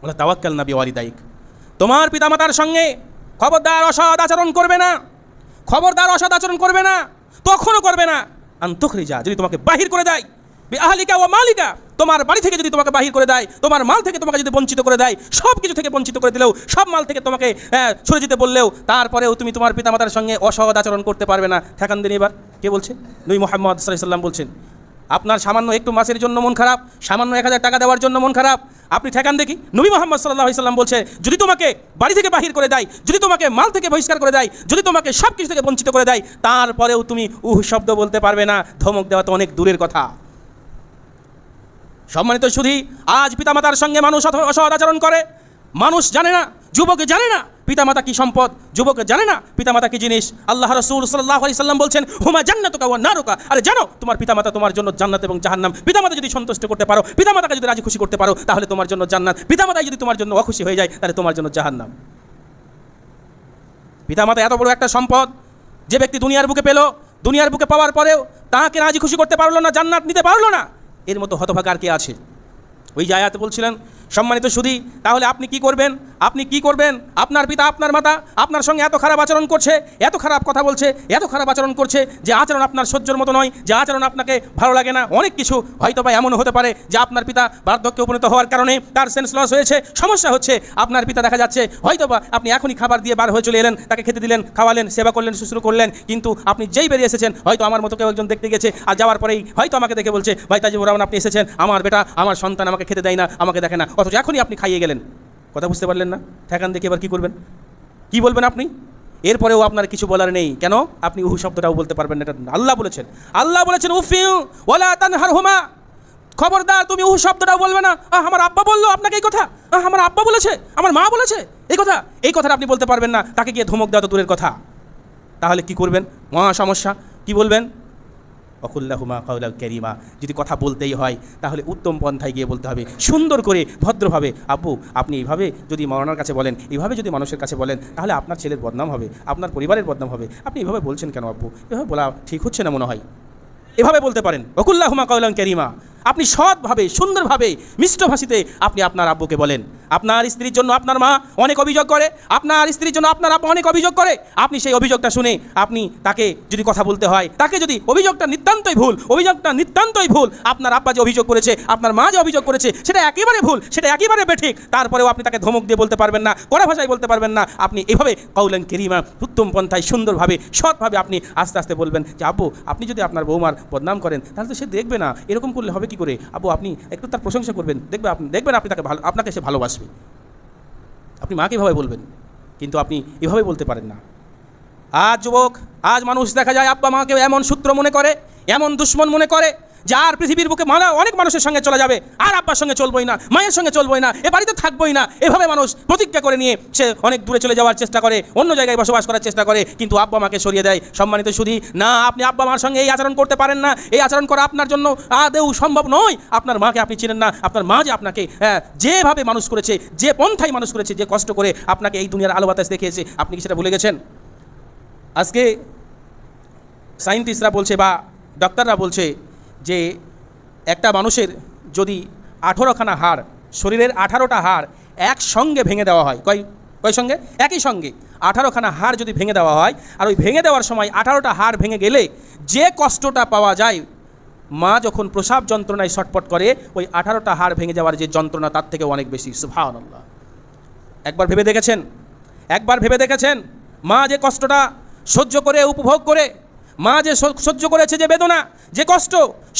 ওয়ালা তাওয়াক্কালনা বিওয়ালিদাইক, তোমার পিতামাতার সঙ্গে খবরদার অসৎ আচরণ করবে না, খবরদার অসৎ আচরণ করবে না, তখনও করবে না আন তুখরিজা, যদি তোমাকে বাহির করে দেয়, বিআহলিকা ওয়া মালিকা, তোমার বাড়ি থেকে যদি তোমাকে বাহির করে দেয়, তোমার মাল থেকে তোমাকে যদি বঞ্চিত করে দেয়, সব কিছু থেকে বঞ্চিত করে দিলেও, সব মাল থেকে তোমাকে সরে যেতে বললেও, তারপরেও তুমি তোমার পিতামাতার সঙ্গে অসৎ আচরণ করতে পারবে না। ঠেকান দিন এবার কে বলছে? নবী মুহাম্মদ সাল্লাল্লাহু আলাইহি ওয়াসাল্লাম বলছেন, আপনার সামান্য একটু মাছের জন্য মন খারাপ, সামান্য 1000 টাকা দেওয়ার জন্য মন খারাপ, আপনি ঠেকান দেখি। নবী মুহাম্মদ সাল্লাল্লাহু আলাইহি ওয়াসাল্লাম বলছে, যদি তোমাকে বাড়ি থেকে বাহির করে দেয়, যদি তোমাকে মাল থেকে বহিষ্কার করে দেয়, যদি তোমাকে সব কিছু থেকে বঞ্চিত করে দেয়, তারপরেও তুমি শব্দ বলতে পারবে না। ধমক দেওয়া তো অনেক দূরের কথা। সম্মানিত শুধু আজ পিতামাতার সঙ্গে মানুষ অসৎ আচরণ করে, মানুষ জানে না, যুবক জানে না পিতামাতা কি সম্পদ, যুবক জানে না পিতামাতা কি জিনিস। আল্লাহ রাসূল সাল্লাল্লাহু আলাইহি সাল্লাম বলছেন, হুমা জান্নাতুকা ওয়া নারুকা, আরে জানো তোমার পিতামাতা তোমার জন্য জান্নাত এবং জাহান্নাম। পিতামাতা যদি সন্তুষ্ট করতে পারো, পিতামাতাকে যদি রাজি খুশি করতে পারো, তাহলে তোমার জন্য জান্নাত। পিতামাতা যদি তোমার জন্য অখুশি হয়ে যায়, তাহলে তোমার জন্য জাহান্নাম। পিতামাতা এত বড় একটা সম্পদ, যে ব্যক্তি দুনিয়ার বুকে পেল, দুনিয়ার বুকে পাওয়ার পরেও তাকে রাজি খুশি করতে পারলো না, জান্নাত নিতে পারলো না, এর মতো হতভাগা আর কে আছে? ওই যে আয়াতে বলছিলেন, সম্মানিত সুধী, তাহলে আপনি কি করবেন? আপনি কি করবেন? আপনার পিতা আপনার মাতা আপনার সঙ্গে এত খারাপ আচরণ করছে, এত খারাপ কথা বলছে, এত খারাপ আচরণ করছে, যে আচরণ আপনার সহ্যর মতো নয়, যে আচরণ আপনাকে ভালো লাগে না। অনেক কিছু হয়তো বা এমনও হতে পারে যে আপনার পিতা বার্ধক্যে উপনীত হওয়ার কারণে তার সেন্স লস হয়েছে, সমস্যা হচ্ছে। আপনার পিতা দেখা যাচ্ছে হয়তো বা আপনি এখনই খাবার দিয়ে বার হয়ে চলে এলেন, তাকে খেতে দিলেন, খাওয়ালেন, সেবা করলেন, শুশ্রূষা করলেন, কিন্তু আপনি যেই বেরিয়ে এসেছেন, হয়তো আমার মতো কেউ একজন দেখতে গেছে, আর যাওয়ার পরেই হয়তো আমাকে দেখে বলছে, ভাই তাজিবুর রহমান আপনি এসেছেন, আমার বেটা আমার সন্তান আমাকে খেতে দেয় না, আমাকে দেখে না, অথচ এখনই আপনি খাইয়ে গেলেন। কথা বুঝতে পারলেন না? ঠেকান দেখে এবার কী করবেন? কি বলবেন আপনি? এরপরেও আপনার কিছু বলার নেই। কেন? আপনি উহু শব্দটাও বলতে পারবেন না। এটা আল্লাহ বলেছেন, আল্লাহ বলেছেন উফিউ ওয়ালা তানহারহুমা, খবরদার তুমি উহু শব্দটাও বলবে না। আমার আব্বা বললো আপনাকে এই কথা, আমার আব্বা বলেছে, আমার মা বলেছে এই কথা, এই কথাটা আপনি বলতে পারবেন না। তাকে গিয়ে ধমক দেওয়া তো দূরের কথা। তাহলে কি করবেন? মহা সমস্যা। কি বলবেন? অকুল্লাহুমা কাউলাল কারীমা, যদি কথা বলতেই হয় তাহলে উত্তম পন্থায় গিয়ে বলতে হবে, সুন্দর করে, ভদ্রভাবে। আব্বু আপনি এইভাবে যদি মাওলানার কাছে বলেন, এইভাবে যদি মানুষের কাছে বলেন, তাহলে আপনার ছেলের বদনাম হবে, আপনার পরিবারের বদনাম হবে। আপনি এভাবে বলছেন কেন আব্বু? এভাবে বলা ঠিক হচ্ছে না মনে হয়। এভাবে বলতে পারেন, অকুল্লাহুমা কাউলান কারীমা। আপনি সৎভাবে, সুন্দরভাবে, মিষ্টভাষীতে আপনি আপনার আব্বুকে বলেন। আপনার স্ত্রীর জন্য আপনার মা অনেক অভিযোগ করে, আপনার স্ত্রীর জন্য আপনার আব্বু অনেক অভিযোগ করে। আপনি সেই অভিযোগটা শুনে আপনি তাকে যদি কথা বলতে হয়, তাকে যদি অভিযোগটা নিতান্তই ভুল, আপনার আব্বা যে অভিযোগ করেছে, আপনার মা যে অভিযোগ করেছে, সেটা একেবারে ভুল, সেটা একেবারে বেঠিক, তারপরেও আপনি তাকে ধমক দিয়ে বলতে পারবেন না, কড়া ভাষায় বলতে পারবেন না। আপনি এভাবে কাউলান কারীমা, উত্তম পন্থায়, সুন্দরভাবে, সৎভাবে আপনি আস্তে আস্তে বলবেন যে আব্বু আপনি যদি আপনার বৌমার বদনাম করেন, তাহলে তো সে দেখবে না, এরকম করলে হবে কি করে? আব্বু আপনি একটু তার প্রশংসা করবেন, দেখবেন আপনি তাকে আপনাকে সে ভালোবাসবে। আপনি মাকে এভাবে বলবেন, কিন্তু আপনি এভাবে বলতে পারেন না। আজ যুবক, আজ মানুষ দেখা যায় আব্বা মাকে এমন শত্রু মনে করে, এমন দুশ্মন মনে করে, যার পৃথিবীর বুকে অনেক মানুষের সঙ্গে চলে যাবে, আর আব্বার সঙ্গে চলবই না, মায়ের সঙ্গে চলবই না, এ বাড়িতে থাকবই না। এভাবে মানুষ প্রতিজ্ঞা করে নিয়ে সে অনেক দূরে চলে যাওয়ার চেষ্টা করে, অন্য জায়গায় বসবাস করার চেষ্টা করে, কিন্তু আব্বা মাকে সরিয়ে দেয়। সম্মানিত শুধু না, আপনি আব্বা মার সঙ্গে এই আচরণ করতে পারেন না। এই আচরণ করা আপনার জন্য আদৌ সম্ভব নয়। আপনার মাকে আপনি চিনেন না। আপনার মা যে আপনাকে যেভাবে মানুষ করেছে, যে পন্থায় মানুষ করেছে, যে কষ্ট করে আপনাকে এই দুনিয়ার আলো বাতাস দেখিয়েছে, আপনি কি সেটা ভুলে গেছেন? আজকে সায়েন্টিস্টরা বলছে বা ডাক্তাররা বলছে যে একটা মানুষের যদি 18খানা হাড়, শরীরের 18টা হাড় একসঙ্গে ভেঙে দেওয়া হয়, কয় সঙ্গে? একই সঙ্গে 18খানা হাড় যদি ভেঙে দেওয়া হয়, আর ওই ভেঙে দেওয়ার সময় 18টা হাড় ভেঙে গেলে যে কষ্টটা পাওয়া যায়, মা যখন প্রসাব যন্ত্রণায় ছটফট করে, ওই 18টা হাড় ভেঙে যাওয়ার যে যন্ত্রণা, তার থেকে অনেক বেশি। সুবহানাল্লাহ। একবার ভেবে দেখেছেন মা যে কষ্টটা সহ্য করে, উপভোগ করে, মা যে সহ্য করেছে, যে বেদনা, যে কষ্ট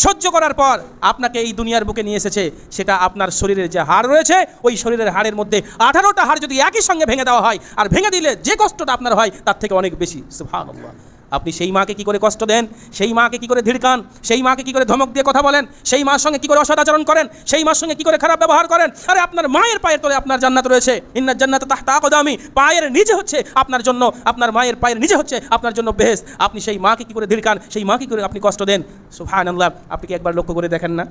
সহ্য করার পর আপনাকে এই দুনিয়ার বুকে নিয়ে এসেছে, সেটা আপনার শরীরের যে হাড় রয়েছে, ওই শরীরের হাড়ের মধ্যে 18টা হাড় যদি একই সঙ্গে ভেঙে দেওয়া হয়, আর ভেঙে দিলে যে কষ্টটা আপনার হয়, তার থেকে অনেক বেশি। সুবহানাল্লাহ। আপনি সেই মাকে কি করে কষ্ট দেন, সেই মাকে কি করে ধিড়কান, সেই মাকে কি করে ধমক দিয়ে কথা বলেন, সেই মার সঙ্গে কি করে অসদাচরণ করেন, সেই মার সঙ্গে কি করে খারাপ ব্যবহার করেন। আরে আপনার মায়ের পায়ের তলে আপনার জান্নাত রয়েছে। ইন্নাজ জান্নাতা তাহতা আকদামি, পায়ের নিচে হচ্ছে আপনার জন্য, আপনার মায়ের পায়ের নিচে হচ্ছে আপনার জন্য বেহেশত। আপনি সেই মাকে কি করে ধিড়কান, সেই মাকে কি করে আপনি কষ্ট দেন। সুবহানাল্লাহ। আপনি কি একবার লক্ষ্য করে দেখেন না,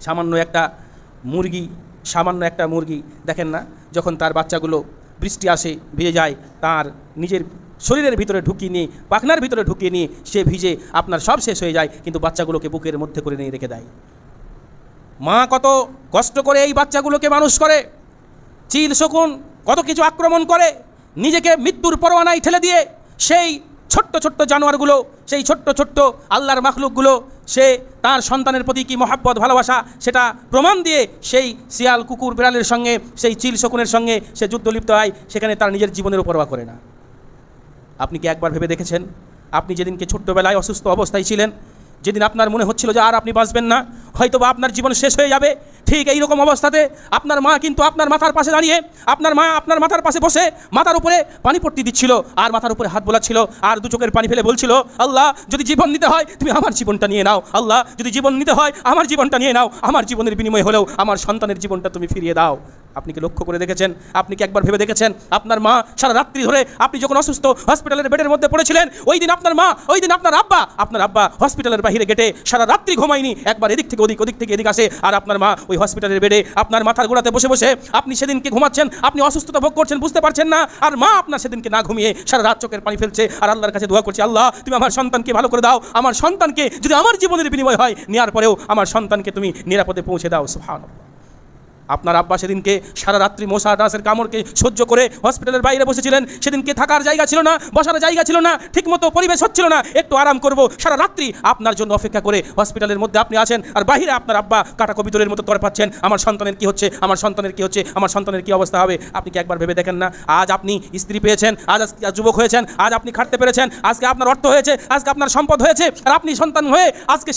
সামান্য একটা মুরগি দেখেন না, যখন তার বাচ্চাগুলো বৃষ্টি আসে ভিজে যায়, তার নিজের শরীরের ভিতরে ঢুকিয়ে নিয়ে, পাখনার ভিতরে ঢুকিয়ে নিয়ে সে ভিজে আপনার সব শেষ হয়ে যায়, কিন্তু বাচ্চাগুলোকে বুকের মধ্যে করে নিয়ে রেখে দেয়। মা কত কষ্ট করে এই বাচ্চাগুলোকে মানুষ করে। চিল শকুন কত কিছু আক্রমণ করে, নিজেকে মৃত্যুর পরোয়ানায় ঠেলে দিয়ে সেই ছোট্ট ছোট্ট জানোয়ারগুলো, সেই ছোট্ট ছোট্ট আল্লাহর মাখলুকগুলো, সে তার সন্তানের প্রতি কী মহাব্বত ভালোবাসা সেটা প্রমাণ দিয়ে সেই শিয়াল কুকুর বিড়ালের সঙ্গে, সেই চিল শকুনের সঙ্গে সে যুদ্ধ লিপ্ত হয়, সেখানে তার নিজের জীবনেরও পরোয়া করে না। আপনি কি একবার ভেবে দেখেছেন, আপনি যেদিনকে ছোট্টবেলায় অসুস্থ অবস্থায় ছিলেন, যেদিন আপনার মনে হচ্ছিল যে আর আপনি বাঁচবেন না, হয়তো বা আপনার জীবন শেষ হয়ে যাবে, ঠিক এই রকম অবস্থাতে আপনার মা কিন্তু আপনার মাথার পাশে দাঁড়িয়ে, আপনার মা আপনার মাথার পাশে বসে মাথার উপরে পানি পট্টি দিচ্ছিল আর মাথার উপরে হাত বোলাচ্ছিল আর দু চোখের পানি ফেলে বলছিল, আল্লাহ যদি জীবন নিতে হয় তুমি আমার জীবনটা নিয়ে নাও, আল্লাহ যদি জীবন নিতে হয় আমার জীবনটা নিয়ে নাও, আমার জীবনের বিনিময়ে হলেও আমার সন্তানের জীবনটা তুমি ফিরিয়ে দাও। আপনি কি লক্ষ্য করে দেখেছেন, আপনি কি একবার ভেবে দেখেছেন, আপনার মা সারা রাত্রি ধরে, আপনি যখন অসুস্থ হসপিটালের বেডের মধ্যে পড়েছিলেন, ওই দিন আপনার মা, ওই দিন আপনার আব্বা হসপিটালের বাইরে গেটে সারা রাত্রি ঘুমায়নি, একবার এদিক থেকে ওদিক, ওদিক থেকে এদিক আসে, আর আপনার মা ওই হসপিটালের বেডে আপনার মাথার গোড়াতে বসে বসে আপনি সেদিনকে ঘুমাচ্ছেন, আপনি অসুস্থতা ভোগ করছেন, বুঝতে পারছেন না, আর মা আপনার সেদিনকে না ঘুমিয়ে সারা রাত চোখের পানি ফেলছে আর আল্লাহর কাছে দোয়া করছে, আল্লাহ তুমি আমার সন্তানকে ভালো করে দাও, আমার সন্তানকে যদি আমার জীবনের বিনিময় হয় নেওয়ার পরেও আমার সন্তানকে তুমি নিরাপদে পৌঁছে দাও। সুবহানাল্লাহ। আপনার আব্বা সেদিনকে সারা রাত্রি মশা ডাসের কামড়কে সহ্য করে হসপিটালের বাইরে বসেছিলেন, সেদিনকে থাকার জায়গা ছিল না, বসার জায়গা ছিল না, ঠিকমতো পরিবেশ হচ্ছিল না, একটু আরাম করব, সারা রাত্রি আপনার জন্য অপেক্ষা করে হসপিটালের মধ্যে আপনি আছেন, আর বাইরে আপনার আব্বা কাটা কবিতরের মতো তড়পাচ্ছেন, আমার সন্তানের কি হচ্ছে, আমার সন্তানের কি হচ্ছে, আমার সন্তানের কি অবস্থা হবে। আপনি কি একবার ভেবে দেখেন না, আজ আপনি স্ত্রী পেয়েছেন, আজ যুবক হয়েছেন, আজ আপনি খাটতে পেরেছেন, আজকে আপনার অর্থ হয়েছে, আজকে আপনার সম্পদ হয়েছে, আর আপনি সন্তান হয়ে আজকে